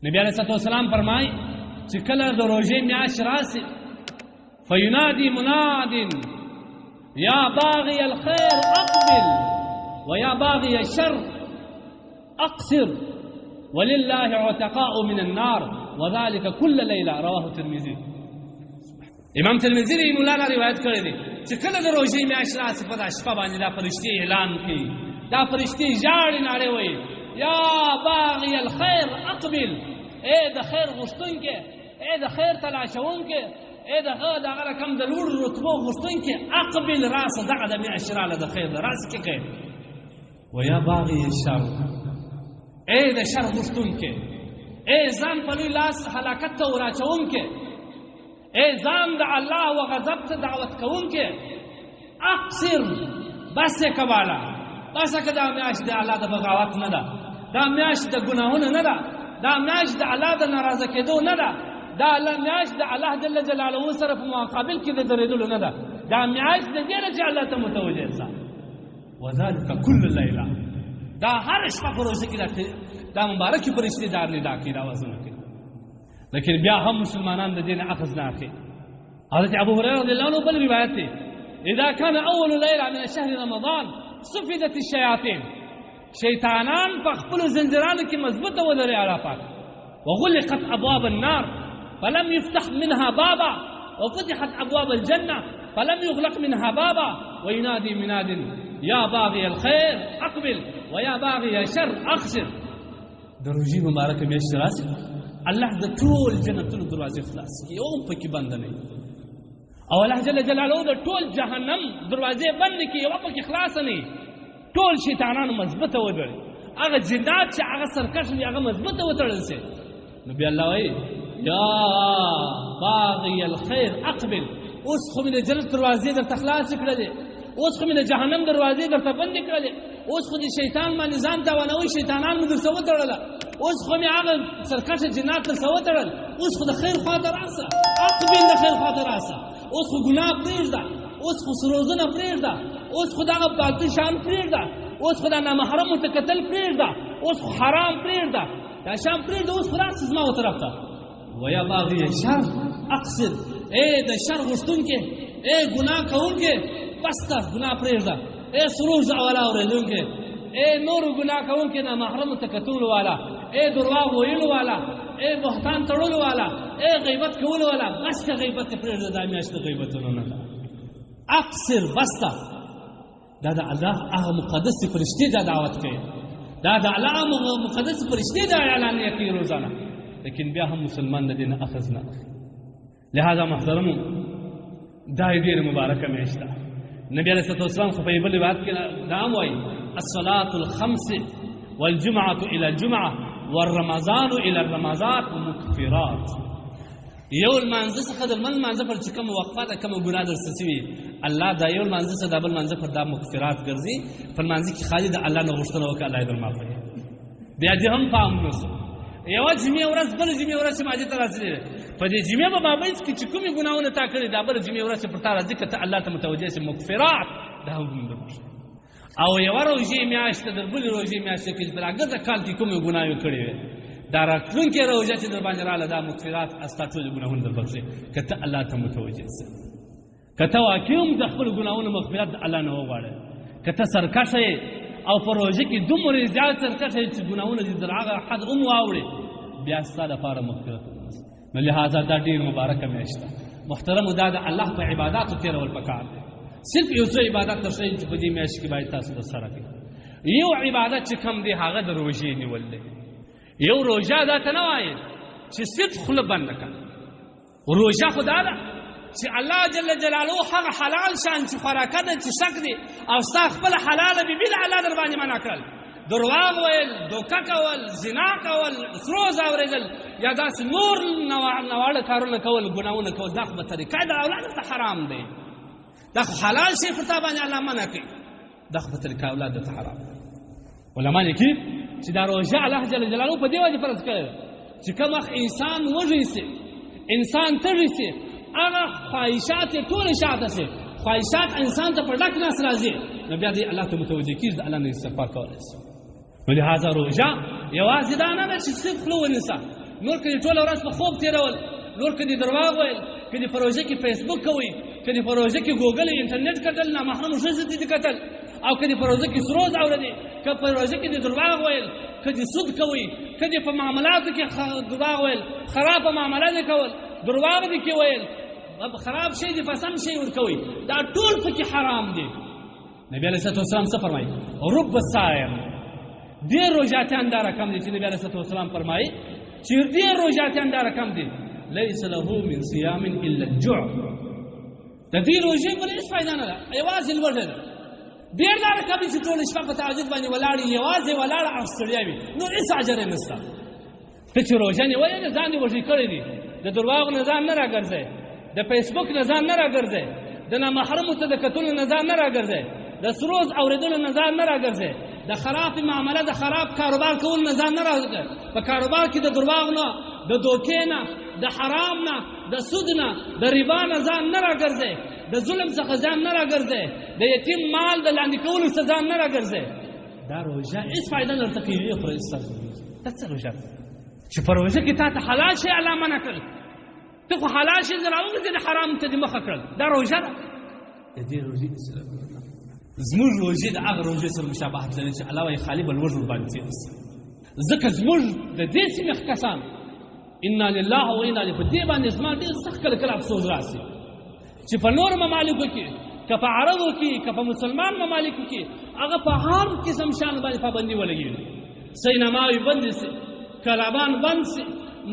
نبی علیہ الصلوۃ والسلام فرمای چې کله د روژې میاشت راسي فینادي مناد یا باغی الخیر اقبل ویا باغی الشر اقصر ولله عتقاء من النار وذلك كل ليله رواه الترمذي. امام ترمذی رحمه الله روایت کړی دی چې کله د روژې میاشت راسي په دا شپه باندې دا فرشتي اعلان کوي، دا فرشتي ژاړي نارې وایي یا باغی الخیر اقبل، اے د خیر غوښتونکې، اے د خیر تلاشونکې، اے دغه رقم د لوړ رتبو غوښتونکې، اقبل راسه دغه د میاشت راله د خیر د راسه کې کوي. ویا باغی الشر، اے د شر غوښتونکې، اے ځان په لوی لاس هلاکت ته وراچونکې، اے ځان د الله و غضب ته دعوت کوونکې، اقصر بس یې کوله، بس که دا میاشت د الله د بغاوت نه ده، دا میاشت د ګناهونو نه ده، دا میاشت د الله د ناراضه کېدو نه ده، دا میاشت د الله جل جلاله سره په مقابل کې د درېدلو نه ده، دا میاشت د دې نه چې الله ته متوجه شه. وذلك كل لیله، دا هر شپه په روژه کې دا مبارکې فرشتې دا ندا کوي، دا وازونه کوي، لیکن بیا هم مسلمانان د دې نه اخذ نه اخلي. حضرت ابو هريره رضی الله عنه بل روایت دی اذا كان اول ليله من شهر رمضان صفدت الشياطين، شیطانان په خپلو زنجیرانو کې مضبوطه ودرې علاقات، وغلقت ابواب النار فلم يفتح منها بابا وفتحت ابواب الجنه فلم يغلق منها بابا وينادي مناد يا باغي الخير اقبل ويا باغي الشر اقصر. د روژې مبارکه میاشت راسي الله د ټول جنتونو دروازې خلاص کړي، یو هم پکې بنده نه وي، او الله جل جلاله د ټول جهنم دروازې بند کړي، یو پکې خلاصه نه وي، ټول شیطانانو مضبوطه ودرې، هغه جنات چې هغه سرکش وي هغه مضبوطه وتړل شي. نو بیا الله وایي یا باغی الخیر اقبل، اوس خو مې د جنت دروازې درته خلاصې کړلې، اوس خو مې د جهنم دروازې درته بندې کړلې، اوس خو د شیطان باندې ځان تاوانوي شیطانان مې درته وتړله، اوس خو مې هغه سرکشه جنات درته وتړل، اوس خو د خیر خواته راسه، اقبل د خیر خواته راسه، اوس خو ګناه پرېږده، اوس خو سروزونه پرېږده، اوس خو دغه باطل شان پرېږده، اوس خو دا نامحرمو ته کتل پرېږده، اوس خو حرام پرېږده، دا شام پرېږده، اوس خو راسه زما و طرف ته. ویا باغی شر اقصد، اے د شر غوښتونکې، اے ګناه کوونکې بس ته ګناه پرېږده، اے سروز اوله اورېدونکې، اے نورو ګناه کوونکې نامحرمو ته کتلو والا، اے درواغ ویلو والا، اے بهتان تړلو والا، اے غیبت کولو والا، بس که غیبت یې پرېږده، دا میاشت د غیبتونو نه ده. اقصر بس ته، دا د الله هغه مقدسې فرشتې دا دعوت کوي، دا د الله مقدسې فرشتې دا اعلانیه کوي روزانه، لیکن بیا هم مسلمان د دې نه اخذ نه اخلي. لهذا محترمو دا یې ډېره مبارکه میاشت ده. نبی علیه الصلوۃ والسلام خو په یې بل روایت کې دا هم وایي الصلاة الخمس والجمعة إلى الجمعة والرمضان إلى الرمضان مکفرات. یو لمانځه څخه د بل لمانځه پر چې کومه وقفه ده کومه ګناه درڅه سوي الله دا یو لمانځه څخه د بل لمانځه پر دا مکفرات ګرځي. په لمانځه کې خالي د الله نه غوښتنه وکړه الله یې در معاف کړي. بیا دې هم پام ونیسو یوه جمعې ورځ بل جمعې ورځ چې مسجد ته راځلې په دې جمعې په مابینځ کې چې کومې ګناهونه تا کړي دا بله جمعې ورځ چې پر تا راځي که ته الله ته متوجه شې مکفرات دا هم دربښي. او یوه روژې میاشت در بلې روژې میاشت کې چې په راګرده کال کې کومې ګناهې کړې وې دا راتلونکې روژه چې در باندې راغله دا مکفرات ستا ټولې ګناهونه در بخښي که ته الله ته متوجه شې، که ته واقع هم د خپلو ګناهونو مغفرت د الله نه وغواړې، که ته سرکشه یې او په روژه کې دومره زیات سرکشه یې چې ګناهونه دې در هغه حد هم واوړې بیا ستا لپاره مغفرت ونیسي. نو لهذا دا ډېر مبارکه میاشت ده. محترمو دا د الله په عباداتو تېرول پکار دی. صرف یو څه عبادت درښیي چې په دې میاشت کې باید تاسو ترسره کړئ. یو عبادت چې کوم دی هغه د روژې نیول دی. یو روژه دا ته نه وایي چې صرف خوله بنده کړه، روژه خو دا ده چې الله جل جلاله هغه حلال شان چې خوراکه ده چې شک دی او ستا خپله حلاله بیبي د الله در باندې منع کړل، درواغ ویل، دوکه کول، زنا کول، سروز اورېدل یا داسې نور ناواړه کارونه کول، ګناهونه کول، دا خو به طریقه د اولاد ته حرام دی، دا خو حلال شی پر تا باندې الله منع کوي، دا خو په طریقه اولاد ته حرام دی. علما لیکي چې دا روژه الله جل جلاله په دې وجه فرض کړې ده چې کوم وخت انسان وږی سي، انسان تږی سي، هغه خواهشات یې ټولې شاته سي، خواهشات انسان ته په ډک نس راځي، نو بیا دې الله ته متوجه کېږي د الله نه استغفار کولی شي. نو لهذا روژه یوازې دا نه ده چې صرف خوله ونیسه، نور که دې ټوله ورځ په خوب تېرول، نور که دې درواغ ویل، که دې په روژه کې فیسبوک کوئ، که دې په روژه کې ګوګل انټرنیټ کتل، نامحرمو ښځو ته دې کتل، او که دې په روژه کې سروز اورېدې، که په روژه کې دې درواغ ویل، که دې سود کوئ، که دې په معاملاتو کې درواغ ویل، خراب معامله دې کول، درواغ دې کې ویل، خراب شی دې په سم شی ورکوئ، دا ټول پکې حرام دي. نبی علیه الصلاة والسلام څه فرمایي؟ رب صائم، ډېر روژاتیان دا رقم دي چې نبی علیه الصلاة والسلام فرمایي چې ډېر روژاتیان دا رقم دي لیس له من صیام الا الجوع. د دې روژې بله هېڅ فایده نه ده، یوازې لوږه ده. ډېر دا رقم دي چې ټوله شپه په تهجد باندې ولاړ یې، یوازې ولاړه او ستړیا وي، نور هېڅ اجر یې نشته. ته چې روژه نیولې ده ځان دې وږی کړی دي، د درواغو نه ځان نه راګرځئ، د فیسبوک نه ځان نه راګرځئ، د نامحرمو ته د کتلو نه ځان نه راګرځئ، د سروز اورېدلو نه ځان نه راګرځئ، د خراب معامله د خراب کاروبار کول نه ځان نه راګرځئ، په کاروبار کې د درواغ نه، د دوکې نه، د حرام نه، د سود نه، د ربا نه ځان نه راګرځئ، د ظلم څخه ځان نه راګرځئ، د یتیم مال د لاندې کولو څخه ځان نه راګرځئ. دا روژه هېڅ فایده نه درته کوي. خورئ ستاسو دا څه روژه ده چې په روژه کې تا ته حلال شی الله منع کړل، ته خو حلال شی راوګرځې د حرام ته دې مخه کړل، دا روژه ده. د دې روژې زموږ روژې د هغه روژې سره مشابهت لري چې الله وایي خالي به لوږ ورباندې تېر شي. ځکه زموږ د دې سیمې کسان انا لله و انا الیه، په دې باندې زما ډېر سخت کله کله افسوس راسي چې په نورو ممالکو کې، که په عربو کې، که په مسلمان ممالکو کې، هغه په هر قسم شیانو باندې پابندي ولګېږي. سینماوې بندې سي، کلابان بند سي،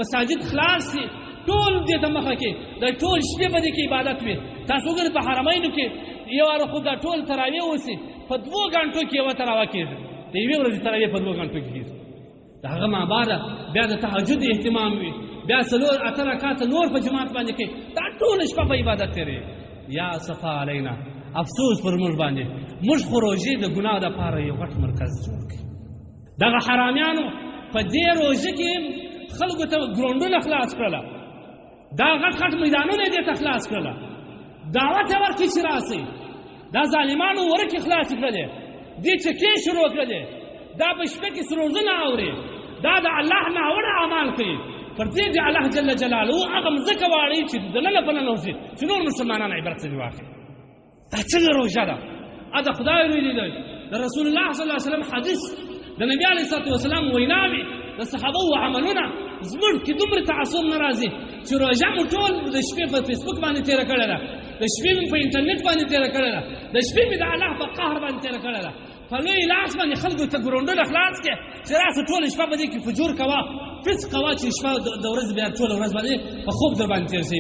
مساجد خلاص سي، ټول دې ته مخه کې د ټول شپې په دې کې عبادت وي. تاسو وګورئ په حرمینو کې یو واره خو دا ټول تراویح وسي، په 2 غنټو کې یوه تراویح کېږي، د یوې ورځې تراویح په 2 غنټو کې کېږي. د هغه ما بعده بیا د تهجد اهتمام وي، بیا 4 رکعاته نور په جماعت باندې کوي، دا ټوله شپه په عبادت تېروي. یا صفا علینا، افسوس پر موږ باندې، موږ خو روژې د ګناه دپاره یو غټ مرکز جوړ کړي. دغه حرامیانو په دې روژه کې خلکو ته ګراونډونه خلاص کړله، دا غټ غټ میدانونه یې دې ته خلاص کړله، دعوت یې ورکړي چې راسئ. دا ظالمانو ورکې خلاصې کړلې، دې چکې شروع کړلې، دا په شپه کې سروزونه اوري، دا د الله ناوړه اعمال کوي. پر دې د الله جل جلاله هغه مځکه واړوي چې دننه په ننه وځي چې نور مسلمانان عبرت ځنې واخلي. دا څنګه روژه ده؟ دا خدای روی دی، د رسول الله صلی الله علیه وسلم حدیث، د نبي علیه الصلاة والسلام ویناوې، د صحابه و عملونه زموږ کې دومره تعصب نه راځي چې روژه مو ټول د شپې په فیسبوک باندې تېره کړې ده، د شپې مې په انټرنیټ باندې تېره کړې ده، د شپې مې د الله په قهر باندې تېره کړې ده. په لوی لاس باندې خلکو ته ګراونډونه خلاص کړې چې راسه ټوله شپه په دې کې فجور کوه، فسق کوه، چې شپه د ورځې بیا ټوله ورځ باندې په خوب در باندې تېر شي.